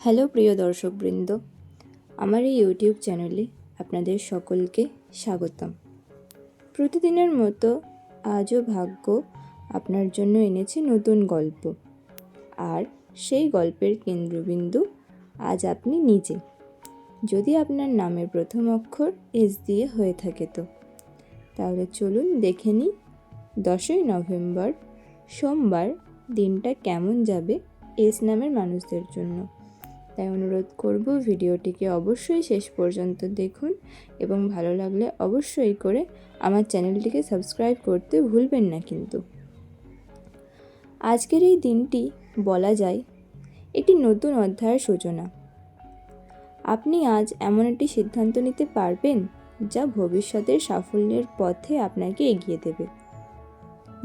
Hello প্রিয় দর্শকবৃন্দ, আমার এই ইউটিউব চ্যানেলে আপনাদের সকলকে স্বাগতম। প্রতিদিনের মতো আজও ভাগ্য আপনার জন্য এনেছে নতুন গল্প, আর সেই গল্পের কেন্দ্রবিন্দু আজ আপনি নিজে। যদি আপনার নামের প্রথম অক্ষর এস দিয়ে হয়ে থাকে তাহলে চলুন দেখে নিই 10ই নভেম্বর সোমবার দিনটা কেমন যাবে এস নামের মানুষদের জন্য। তাই অনুরোধ করব ভিডিওটিকে অবশ্যই শেষ পর্যন্ত দেখুন এবং ভালো লাগলে অবশ্যই করে আমার চ্যানেলটিকে সাবস্ক্রাইব করতে ভুলবেন না। কিন্তু আজকের এই দিনটি বলা যায় একটি নতুন অধ্যায়ের সূচনা। আপনি আজ এমন একটি সিদ্ধান্ত নিতে পারবেন যা ভবিষ্যতের সাফল্যের পথে আপনাকে এগিয়ে দেবে।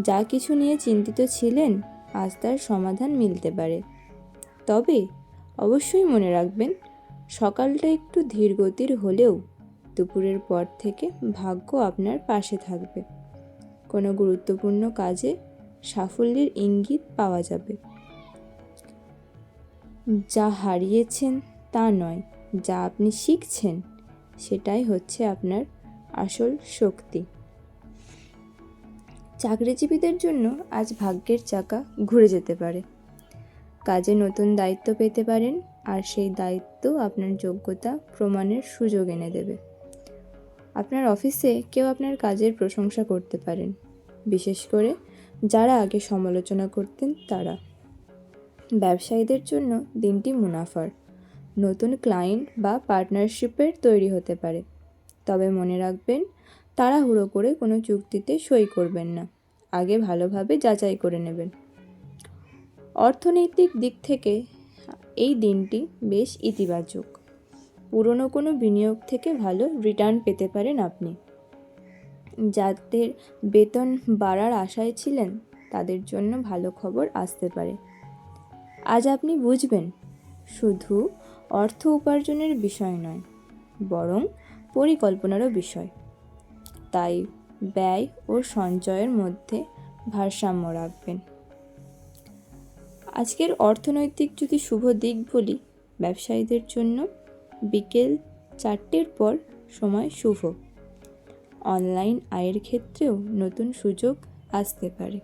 যা কিছু নিয়ে চিন্তিত ছিলেন আজ তার সমাধান মিলতে পারে। তবে অবশ্যই মনে রাখবেন, সকালটা একটু ধীর গতির হলেও দুপুরের পর থেকে ভাগ্য আপনার পাশে থাকবে। কোনো গুরুত্বপূর্ণ কাজে সাফল্যের ইঙ্গিত পাওয়া যাবে। যা হারিয়েছেন তা নয়, যা আপনি শিখছেন সেটাই হচ্ছে আপনার আসল শক্তি। চাকরিজীবীদের জন্য আজ ভাগ্যের চাকা ঘুরে যেতে পারে। কাজে নতুন দায়িত্ব পেতে পারেন, আর সেই দায়িত্ব আপনার যোগ্যতা প্রমাণের সুযোগ এনে দেবে। আপনার অফিসে কেউ আপনার কাজের প্রশংসা করতে পারেন, বিশেষ করে যারা আগে সমালোচনা করতেন তারা। ব্যবসায়ীদের জন্য দিনটি মুনাফার। নতুন ক্লায়েন্ট বা পার্টনারশিপের তৈরি হতে পারে। তবে মনে রাখবেন, তাড়াহুড়ো করে কোনো চুক্তিতে সই করবেন না, আগে ভালোভাবে যাচাই করে নেবেন। অর্থনৈতিক দিক থেকে এই দিনটি বেশ ইতিবাচক। পুরনো কোনো বিনিয়োগ থেকে ভালো রিটার্ন পেতে পারেন আপনি। যাদের বেতন বাড়ার আশায় ছিলেন তাদের জন্য ভালো খবর আসতে পারে। আজ আপনি বুঝবেন, শুধু অর্থ উপার্জনের বিষয় নয়, বরং পরিকল্পনারও বিষয়। তাই ব্যয় ও সঞ্চয়ের মধ্যে ভারসাম্য রাখবেন। আজকের অর্থনৈতিক যদি শুভ দিক বলি, ব্যবসায়ীদের জন্য বিকেল 4টের পর সময় শুভ। অনলাইন আয়ের ক্ষেত্রেও নতুন সুযোগ আসতে পারে।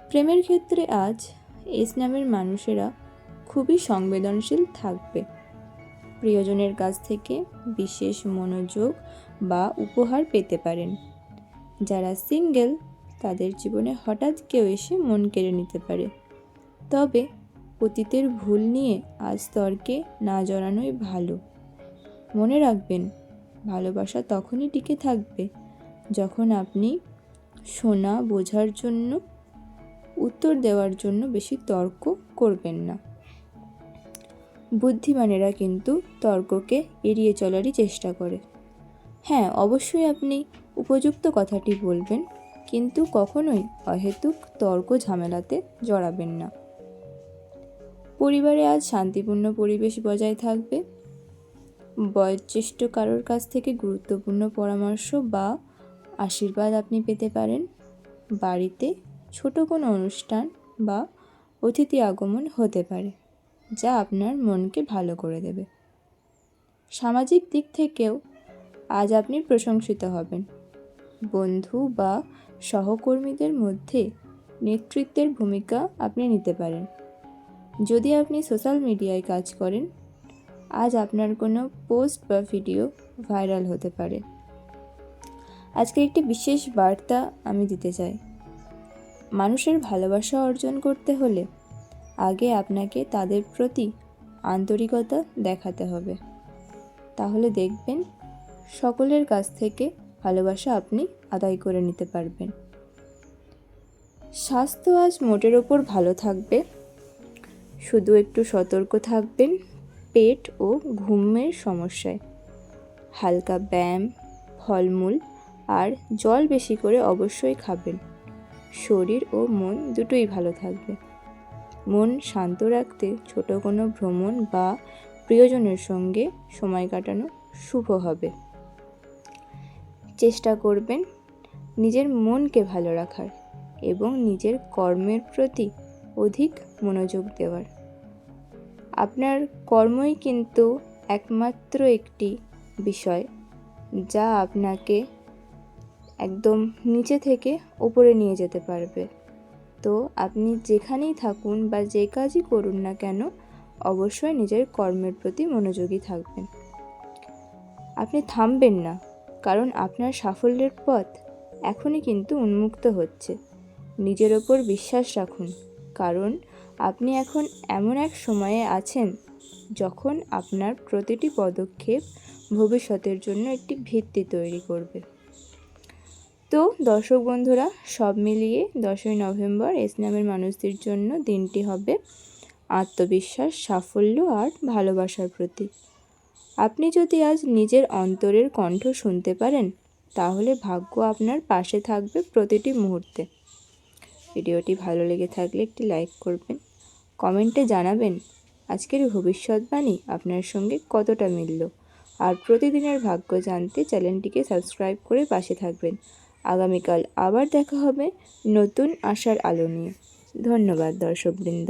প্রেমের ক্ষেত্রে আজ এস নামের মানুষেরা খুবই সংবেদনশীল থাকবে। প্রিয়জনের কাছ থেকে বিশেষ মনোযোগ বা উপহার পেতে পারেন। যারা সিঙ্গেল তাদের জীবনে হঠাৎ কেউ এসে মন কেড়ে নিতে পারে। তবে অতীতের ভুল নিয়ে আজ তর্কে না জড়ানোই ভালো। মনে রাখবেন, ভালোবাসা তখনই টিকে থাকবে যখন আপনি শোনা বোঝার জন্য, উত্তর দেওয়ার জন্য বেশি তর্ক করবেন না। বুদ্ধিমানেরা কিন্তু তর্ককে এড়িয়ে চলারই চেষ্টা করে। হ্যাঁ, অবশ্যই আপনি উপযুক্ত কথাটি বলবেন, কিন্তু কখনোই অহেতুক তর্ক ঝামেলাতে জড়াবেন না। পরিবারে আজ শান্তিপূর্ণ পরিবেশ বজায় থাকবে। বয়োজ্যেষ্ঠ কারোর কাছ থেকে গুরুত্বপূর্ণ পরামর্শ বা আশীর্বাদ আপনি পেতে পারেন। বাড়িতে ছোট কোনো অনুষ্ঠান বা অতিথি আগমন হতে পারে, যা আপনার মনকে ভালো করে দেবে। সামাজিক দিক থেকেও আজ আপনি প্রশংসিত হবেন। বন্ধু বা সহকর্মীদের মধ্যে নেতৃত্বের ভূমিকা আপনি নিতে পারেন। যদি আপনি সোশ্যাল মিডিয়ায় কাজ করেন, আজ আপনার কোনো পোস্ট বা ভিডিও ভাইরাল হতে পারে। আজকে একটি বিশেষ বার্তা আমি দিতে চাই। মানুষের ভালোবাসা অর্জন করতে হলে আগে আপনাকে তাদের প্রতি আন্তরিকতা দেখাতে হবে। তাহলে দেখবেন, সকলের কাছ থেকে ভালোবাসা আপনি আদায় করে নিতে পারবেন। স্বাস্থ্য আজ মোটের ওপর ভালো থাকবে। শুধু একটু সতর্ক থাকবেন পেট ও ঘুমের সমস্যায়। হালকা ব্যায়াম, ফলমূল আর জল বেশি করে অবশ্যই খাবেন। শরীর ও মন দুটোই ভালো থাকবে। মন শান্ত রাখতে ছোট কোনো ভ্রমণ বা প্রিয়জনের সঙ্গে সময় কাটানো শুভ হবে। চেষ্টা করবেন নিজের মনকে ভালো রাখার এবং নিজের কর্মের প্রতি অধিক মনোযোগ দেওয়ার। আপনার কর্মই কিন্তু একমাত্র একটি বিষয় যা আপনাকে একদম নিচে থেকে ওপরে নিয়ে যেতে পারবে। তো আপনি যেখানেই থাকুন বা যে কাজই করুন না কেন, অবশ্যই নিজের কর্মের প্রতি মনোযোগী থাকবেন। আপনি থামবেন না, কারণ আপনার সাফল্যের পথ এখনই কিন্তু উন্মুক্ত হচ্ছে। নিজের ওপর বিশ্বাস রাখুন, কারণ আপনি এখন এমন এক সময়ে আছেন যখন আপনার প্রতিটি পদক্ষেপ ভবিষ্যতের জন্য একটি ভিত্তি তৈরি করবে। তো দর্শক বন্ধুরা, সব মিলিয়ে 10ই নভেম্বর এস নামের মানুষদের জন্য দিনটি হবে আত্মবিশ্বাস, সাফল্য আর ভালোবাসার প্রতীক। আপনি যদি আজ নিজের অন্তরের কণ্ঠ শুনতে পারেন, তাহলে ভাগ্য আপনার পাশে থাকবে প্রতিটি মুহূর্তে। ভিডিওটি ভালো লেগে থাকলে একটি লাইক করবেন, কমেন্টে জানাবেন আজকের ভবিষ্যৎবাণী আপনার সঙ্গে কতটা মিলল। আর প্রতিদিনের ভাগ্য জানতে চ্যানেলটিকে সাবস্ক্রাইব করে পাশে থাকবেন। আগামীকাল আবার দেখা হবে নতুন আশার আলো নিয়ে। ধন্যবাদ দর্শকবৃন্দ।